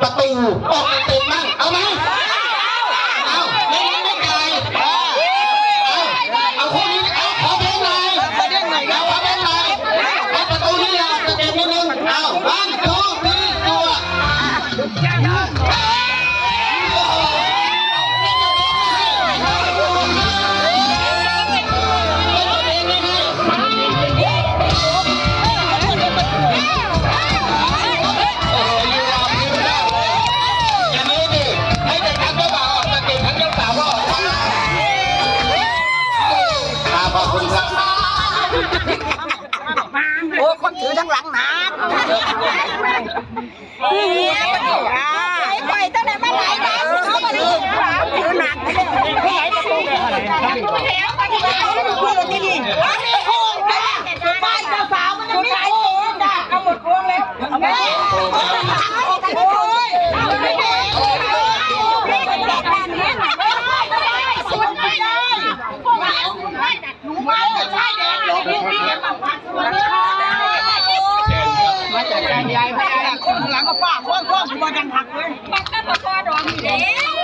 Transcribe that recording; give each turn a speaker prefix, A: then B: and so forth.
A: ประตูออกติดมั่งเอาไหมเอาไม่ไกลเอาคู่นี้เอาขอเพลงหน่อยเอาขอเพลงหน่อยเอาประตูนี่สเต็ปนิดนึงเอาวันทูทีตัว ขอบคุณครับ
B: โอ้คนถือทั้งหลังหนาไปตั้งแต่มาไหนนะเขามาถือหนักนี่นี่โค้งนะบ้านเจ้าสาวมันยังไม่โค้งนะเอาหมดโค้งเลยโอ้ยมาจากการยายพยายามคนหลังก็ฝากข้อมาดังหักเลยมันก็มาพอดองอยู่แล้ว